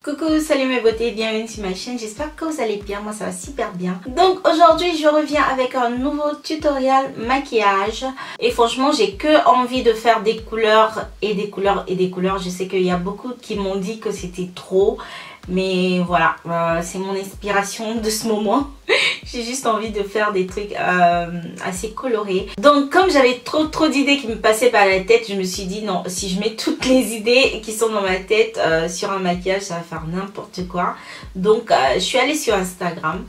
Coucou, salut mes beautés, bienvenue sur ma chaîne, j'espère que vous allez bien, moi ça va super bien. Donc aujourd'hui je reviens avec un nouveau tutoriel maquillage. Et franchement j'ai que envie de faire des couleurs et des couleurs et des couleurs. Je sais qu'il y a beaucoup qui m'ont dit que c'était trop. Mais voilà, c'est mon inspiration de ce moment. J'ai juste envie de faire des trucs assez colorés. Donc comme j'avais trop d'idées qui me passaient par la tête, je me suis dit non, si je mets toutes les idées qui sont dans ma tête sur un maquillage, ça va faire n'importe quoi. Donc je suis allée sur Instagram.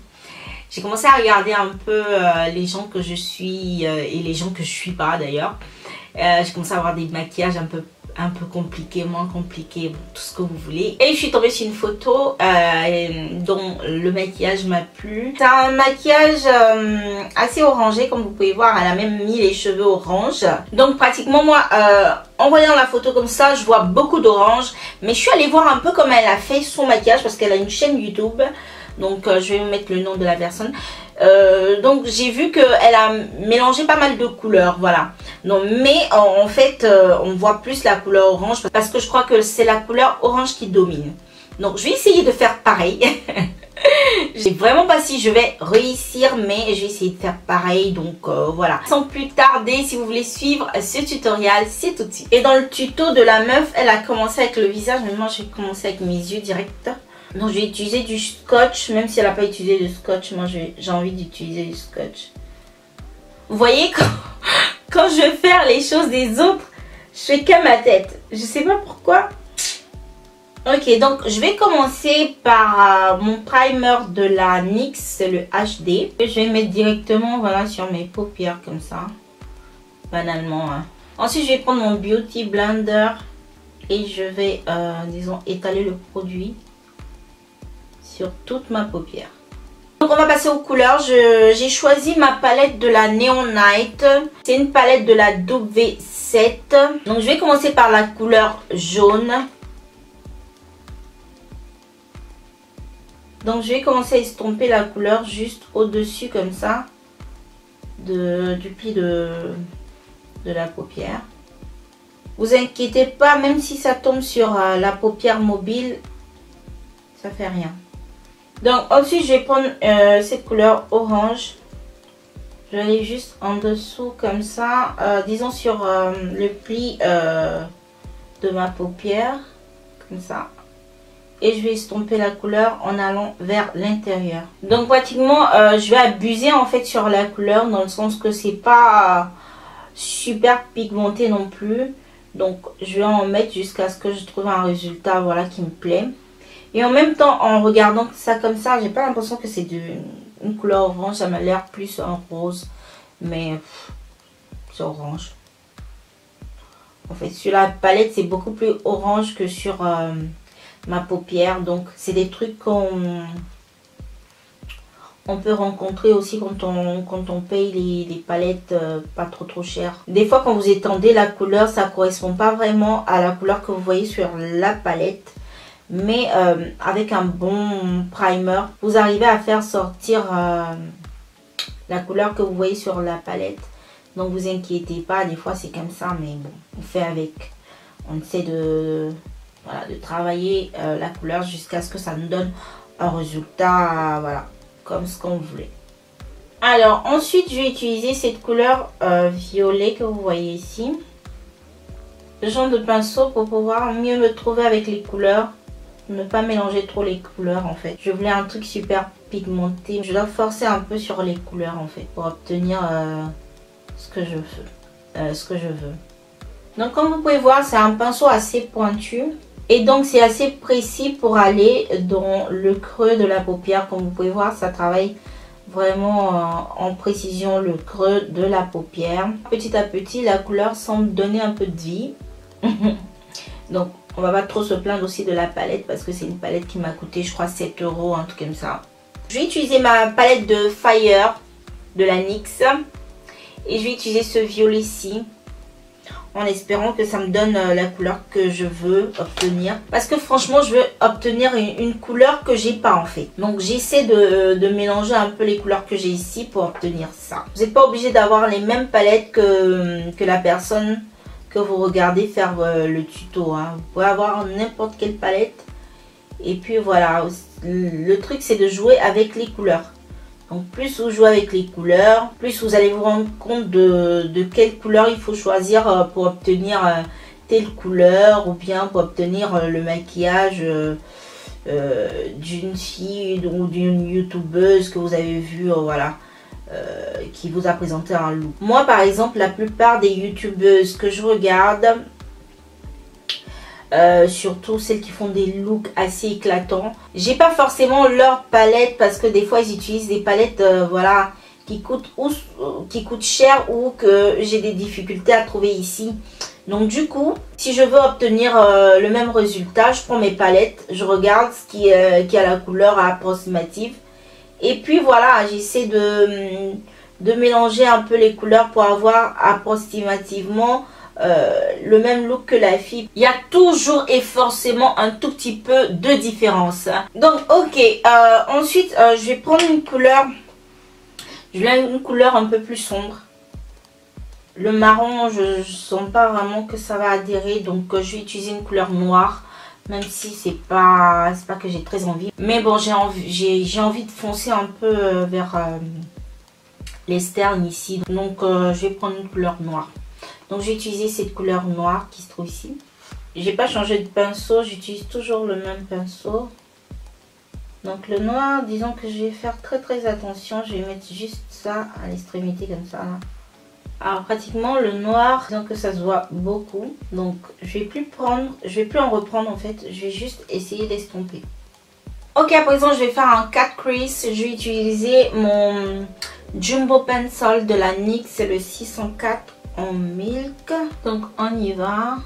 J'ai commencé à regarder un peu les gens que je suis et les gens que je suis pas d'ailleurs. J'ai commencé à avoir des maquillages un peu compliqué, moins compliqué, bon, tout ce que vous voulez. Et je suis tombée sur une photo dont le maquillage m'a plu. C'est un maquillage assez orangé, comme vous pouvez voir. Elle a même mis les cheveux orange. Donc pratiquement moi, en voyant la photo comme ça, je vois beaucoup d'orange. Mais je suis allée voir un peu comment elle a fait son maquillage parce qu'elle a une chaîne YouTube. Donc je vais vous mettre le nom de la personne. Donc j'ai vu qu'elle a mélangé pas mal de couleurs, voilà. Non, mais en fait on voit plus la couleur orange parce que je crois que c'est la couleur orange qui domine. Donc je vais essayer de faire pareil. Je sais vraiment pas si je vais réussir, mais je vais essayer de faire pareil. Donc voilà. Sans plus tarder, si vous voulez suivre ce tutoriel, c'est tout de suite. Et dans le tuto de la meuf, elle a commencé avec le visage, mais moi je vais commencer avec mes yeux direct. Donc je vais utiliser du scotch, même si elle n'a pas utilisé de scotch, moi j'ai envie d'utiliser du scotch. Vous voyez, quand je vais faire les choses des autres, je fais qu'à ma tête. Je sais pas pourquoi. Ok, donc je vais commencer par mon primer de la NYX, c'est le HD. Je vais mettre directement voilà, sur mes paupières comme ça, banalement. Hein. Ensuite je vais prendre mon Beauty Blender et je vais, disons, étaler le produit sur toute ma paupière. Donc on va passer aux couleurs. J'ai choisi ma palette de la Neon Night. C'est une palette de la W7. Donc je vais commencer par la couleur jaune. Donc je vais commencer à estomper la couleur juste au-dessus comme ça du pli de la paupière. Vous inquiétez pas, même si ça tombe sur la paupière mobile, ça fait rien. Donc ensuite je vais prendre cette couleur orange. Je vais aller juste en dessous comme ça, disons sur le pli de ma paupière, comme ça. Et je vais estomper la couleur en allant vers l'intérieur. Donc pratiquement je vais abuser en fait sur la couleur, dans le sens que c'est pas super pigmenté non plus. Donc je vais en mettre jusqu'à ce que je trouve un résultat voilà, qui me plaît. Et en même temps, en regardant ça comme ça, j'ai pas l'impression que c'est une couleur orange. Ça m'a l'air plus un rose. Mais c'est orange. En fait, sur la palette, c'est beaucoup plus orange que sur ma paupière. Donc, c'est des trucs qu'on peut rencontrer aussi quand on paye les palettes pas trop chères. Des fois, quand vous étendez la couleur, ça ne correspond pas vraiment à la couleur que vous voyez sur la palette. Mais avec un bon primer, vous arrivez à faire sortir la couleur que vous voyez sur la palette. Donc vous inquiétez pas, des fois c'est comme ça, mais bon, on fait avec. On essaie de travailler la couleur jusqu'à ce que ça nous donne un résultat, voilà, comme ce qu'on voulait. Alors ensuite je vais utiliser cette couleur violet que vous voyez ici. Ce genre de pinceau pour pouvoir mieux me trouver avec les couleurs. Ne pas mélanger trop les couleurs en fait. Je voulais un truc super pigmenté. Je dois forcer un peu sur les couleurs en fait pour obtenir ce que je veux. Donc comme vous pouvez voir, c'est un pinceau assez pointu. Et donc c'est assez précis pour aller dans le creux de la paupière. Comme vous pouvez voir, ça travaille vraiment en précision le creux de la paupière. Petit à petit, la couleur semble donner un peu de vie. Donc on va pas trop se plaindre aussi de la palette parce que c'est une palette qui m'a coûté je crois 7 €, un truc comme ça. Je vais utiliser ma palette de Fire de la NYX et je vais utiliser ce violet-ci en espérant que ça me donne la couleur que je veux obtenir. Parce que franchement je veux obtenir une couleur que j'ai pas en fait. Donc j'essaie de mélanger un peu les couleurs que j'ai ici pour obtenir ça. Vous n'êtes pas obligé d'avoir les mêmes palettes que la personne que vous regardez faire le tuto. Hein. Vous pouvez avoir n'importe quelle palette Et puis voilà, le truc c'est de jouer avec les couleurs. Donc plus vous jouez avec les couleurs, plus vous allez vous rendre compte de quelle couleur il faut choisir pour obtenir telle couleur, ou bien pour obtenir le maquillage d'une fille ou d'une youtubeuse que vous avez vu, voilà, qui vous a présenté un look. Moi par exemple, la plupart des youtubeuses que je regarde, surtout celles qui font des looks assez éclatants, j'ai pas forcément leur palette, parce que des fois ils utilisent des palettes voilà, qui coûtent cher, ou que j'ai des difficultés à trouver ici. Donc du coup, si je veux obtenir le même résultat, je prends mes palettes, je regarde ce qui a la couleur approximative, et puis voilà, j'essaie de mélanger un peu les couleurs pour avoir approximativement le même look que la fille. Il y a toujours et forcément un tout petit peu de différence. Donc ok, ensuite je vais prendre une couleur, une couleur un peu plus sombre. Le marron, je sens pas vraiment que ça va adhérer, donc je vais utiliser une couleur noire, même si c'est pas que j'ai très envie. Mais bon, j'ai envie de foncer un peu vers les sternes ici, donc je vais prendre une couleur noire. Donc je vais utiliser cette couleur noire qui se trouve ici. J'ai pas changé de pinceau, j'utilise toujours le même pinceau. Donc le noir, disons que je vais faire très attention, je vais mettre juste ça à l'extrémité comme ça là. Alors pratiquement le noir, disons que ça se voit beaucoup, donc je vais plus en reprendre en fait, je vais juste essayer d'estomper. Ok, à présent je vais faire un cut crease, je vais utiliser mon Jumbo Pencil de la NYX, c'est le 604 en milk, donc on y va.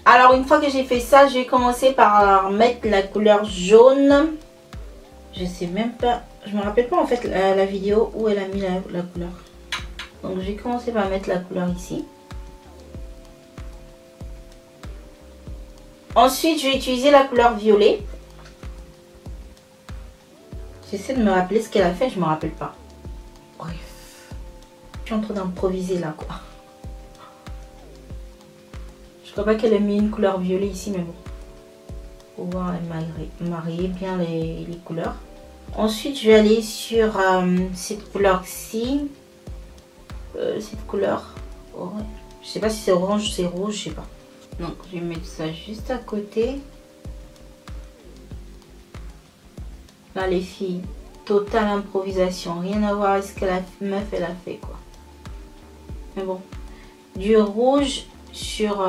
Alors une fois que j'ai fait ça, je vais commencer par mettre la couleur jaune. Je sais même pas, je me rappelle pas en fait la vidéo où elle a mis la couleur. Donc je vais commencer par mettre la couleur ici. Ensuite je vais utiliser la couleur violet. J'essaie de me rappeler ce qu'elle a fait, je me rappelle pas. Bref, je suis en train d'improviser là quoi. Je crois pas qu'elle ait mis une couleur violet ici, mais bon. Pour voir marier bien les couleurs. Ensuite, je vais aller sur cette couleur-ci. Cette couleur. Oh, je sais pas si c'est orange ou c'est rouge, je sais pas. Donc, je vais mettre ça juste à côté. Là, les filles, totale improvisation. Rien à voir avec ce que la meuf, elle a fait, quoi. Mais bon. Du rouge sur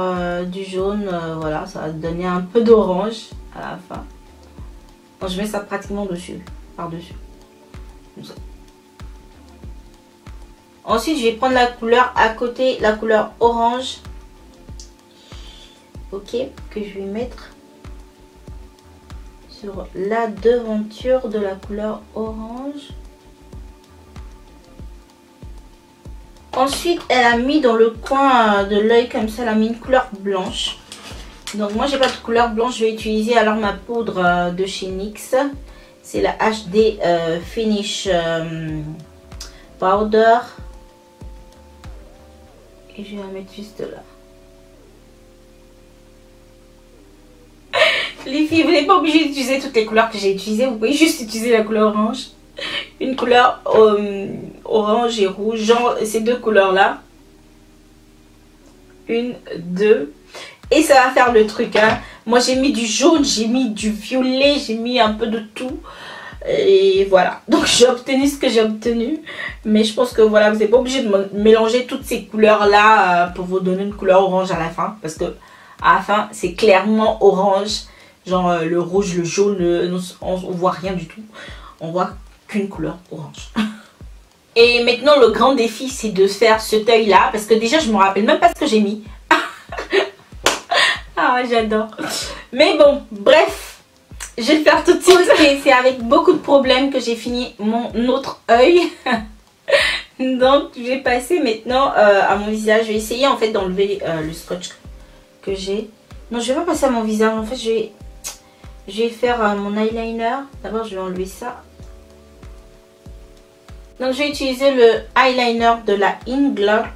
du jaune, voilà, ça va donner un peu d'orange à la fin. Donc je mets ça pratiquement dessus, par-dessus, comme ça. Ensuite je vais prendre la couleur à côté, la couleur orange, ok, que je vais mettre sur la devanture de la couleur orange. Ensuite, elle a mis dans le coin de l'œil comme ça, elle a mis une couleur blanche. Donc moi, j'ai pas de couleur blanche, je vais utiliser alors ma poudre de chez NYX. C'est la HD Finish Powder. Et je vais la mettre juste là. Les filles, vous n'êtes pas obligé d'utiliser toutes les couleurs que j'ai utilisées. Vous pouvez juste utiliser la couleur orange. Une couleur orange et rouge, genre ces deux couleurs là. Une, deux. Et ça va faire le truc, hein. Moi j'ai mis du jaune, j'ai mis du violet, j'ai mis un peu de tout. Et voilà. Donc j'ai obtenu ce que j'ai obtenu. Mais je pense que voilà, vous n'êtes pas obligé de mélanger toutes ces couleurs là pour vous donner une couleur orange à la fin. Parce que à la fin c'est clairement orange. Genre le rouge, le jaune, on voit rien du tout. On voit qu'une couleur orange. Et maintenant le grand défi c'est de faire cet œil là. Parce que déjà je me rappelle même pas ce que j'ai mis. Ah j'adore. Mais bon, bref, je vais le faire tout de suite. Okay, c'est avec beaucoup de problèmes que j'ai fini mon autre œil. Donc je vais passer maintenant à mon visage. Je vais essayer en fait d'enlever le scotch que j'ai. Non, je vais pas passer à mon visage. En fait je vais faire mon eyeliner. D'abord je vais enlever ça. Donc je vais utiliser le eyeliner de la Inglot.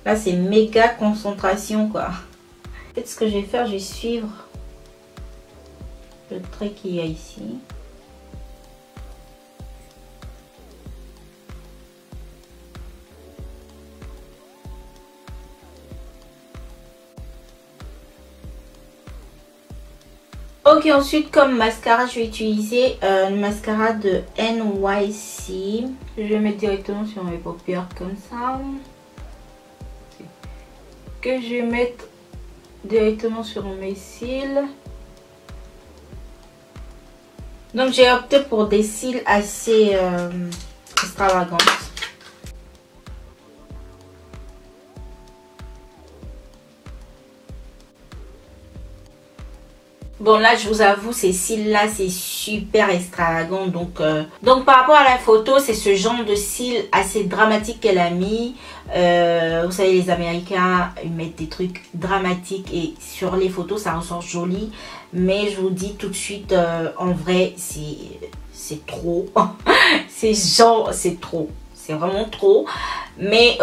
Là c'est méga concentration quoi. En fait ce que je vais faire, je vais suivre le trait qu'il y a ici. Ok, ensuite comme mascara, je vais utiliser le mascara de NYC. Je vais mettre directement sur mes paupières comme ça. Que je vais mettre directement sur mes cils. Donc j'ai opté pour des cils assez extravagants. Bon là je vous avoue ces cils là c'est super extravagant donc par rapport à la photo c'est ce genre de cils assez dramatique qu'elle a mis. Vous savez les Américains ils mettent des trucs dramatiques et sur les photos ça ressort joli. Mais je vous dis tout de suite en vrai c'est trop. c'est trop. C'est vraiment trop. Mais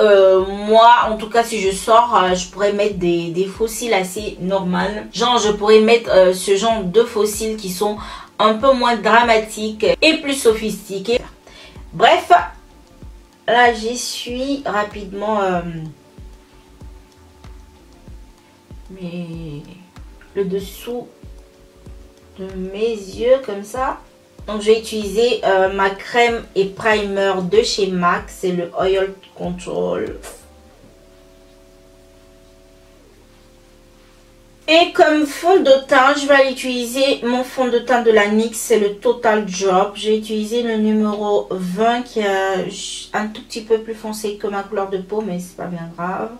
moi en tout cas si je sors je pourrais mettre des faux cils assez normales. Genre je pourrais mettre ce genre de faux cils qui sont un peu moins dramatiques et plus sophistiqués. Bref, là j'y suis rapidement le dessous de mes yeux comme ça. Donc je vais utiliser ma crème et primer de chez MAC, c'est le Oil Control. Et comme fond de teint, je vais aller utiliser mon fond de teint de la NYX, c'est le Total Drop. J'ai utilisé le numéro 20 qui est un tout petit peu plus foncé que ma couleur de peau, mais c'est pas bien grave.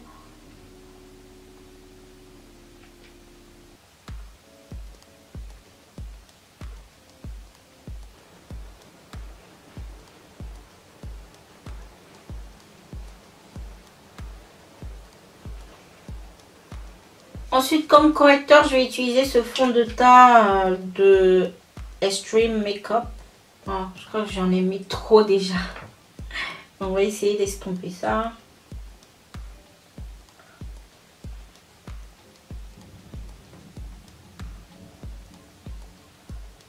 Ensuite, comme correcteur, je vais utiliser ce fond de teint de Extreme Makeup. Oh, je crois que j'en ai mis trop déjà. On va essayer d'estomper ça.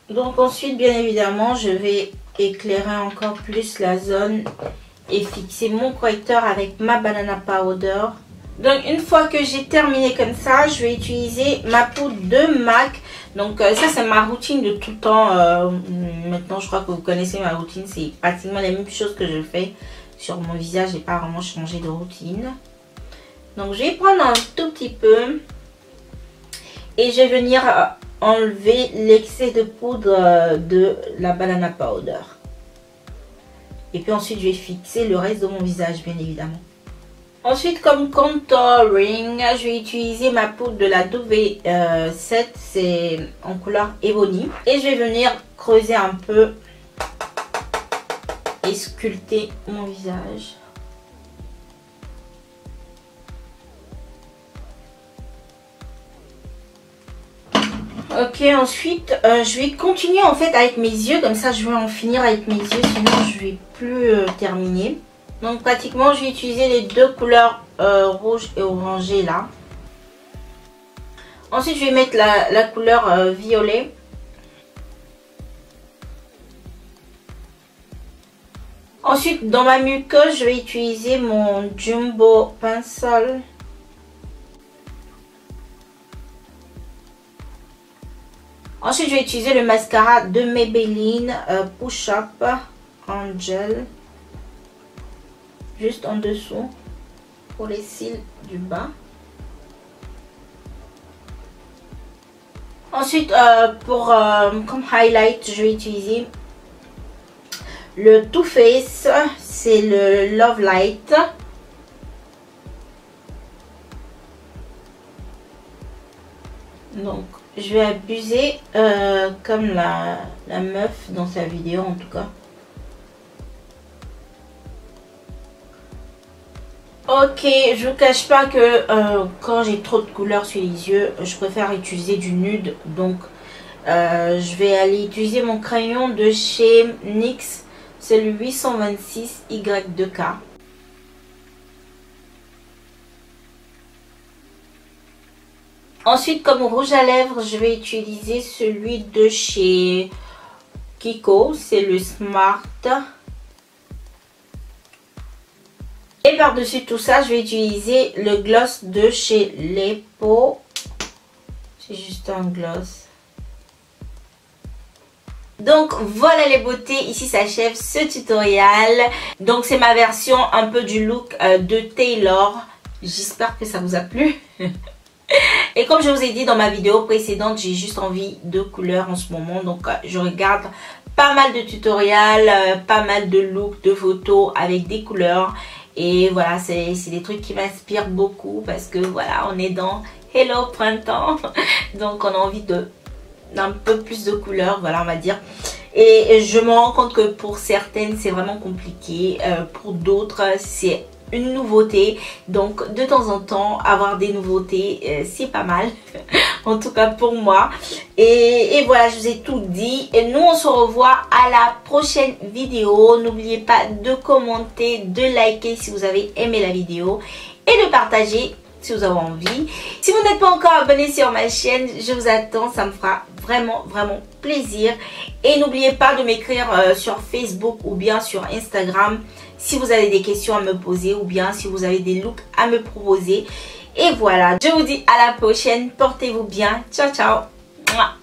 Donc ensuite, bien évidemment, je vais éclairer encore plus la zone et fixer mon correcteur avec ma Banana Powder. Donc une fois que j'ai terminé comme ça, je vais utiliser ma poudre de MAC. Donc ça c'est ma routine de tout le temps. Maintenant je crois que vous connaissez ma routine. C'est pratiquement la même chose que je fais sur mon visage. J'ai pas vraiment changé de routine. Donc je vais prendre un tout petit peu. Et je vais venir enlever l'excès de poudre de la Banana Powder. Et puis ensuite je vais fixer le reste de mon visage bien évidemment. Ensuite, comme contouring, je vais utiliser ma poudre de la W7, c'est en couleur Ebony. Et je vais venir creuser un peu et sculpter mon visage. Ok, ensuite, je vais continuer en fait avec mes yeux. Comme ça, je vais en finir avec mes yeux, sinon je ne vais plus terminer. Donc pratiquement je vais utiliser les deux couleurs rouge et orangé là. Ensuite je vais mettre la couleur violet. Ensuite dans ma muqueuse je vais utiliser mon Jumbo Pencil. Ensuite je vais utiliser le mascara de Maybelline Push Up Angel. Juste en dessous pour les cils du bas. Ensuite comme highlight je vais utiliser le Too Faced, c'est le Love Light. Donc je vais abuser comme la meuf dans sa vidéo en tout cas. Ok, je vous cache pas que quand j'ai trop de couleurs sur les yeux, je préfère utiliser du nude. Donc je vais aller utiliser mon crayon de chez NYX. C'est le 826 Y2K. Ensuite, comme rouge à lèvres, je vais utiliser celui de chez Kiko. C'est le Smart. Et par-dessus tout ça, je vais utiliser le gloss de chez Lepo. C'est juste un gloss. Donc voilà les beautés, ici s'achève ce tutoriel. Donc c'est ma version un peu du look de Taylor. J'espère que ça vous a plu. Et comme je vous ai dit dans ma vidéo précédente, j'ai juste envie de couleurs en ce moment. Donc je regarde pas mal de tutoriels, pas mal de looks, de photos avec des couleurs. Et voilà, c'est des trucs qui m'inspirent beaucoup parce que voilà, on est dans Hello Printemps. Donc on a envie d'un peu plus de couleurs, voilà on va dire. Et je me rends compte que pour certaines c'est vraiment compliqué. Pour d'autres c'est une nouveauté, donc de temps en temps avoir des nouveautés c'est pas mal en tout cas pour moi. Et voilà, je vous ai tout dit et nous on se revoit à la prochaine vidéo. N'oubliez pas de commenter, de liker si vous avez aimé la vidéo et de partager si vous avez envie. Si vous n'êtes pas encore abonné sur ma chaîne, je vous attends, ça me fera vraiment plaisir. Et n'oubliez pas de m'écrire sur Facebook ou bien sur Instagram si vous avez des questions à me poser ou bien si vous avez des looks à me proposer. Et voilà, je vous dis à la prochaine, portez-vous bien, ciao ciao. Mouah.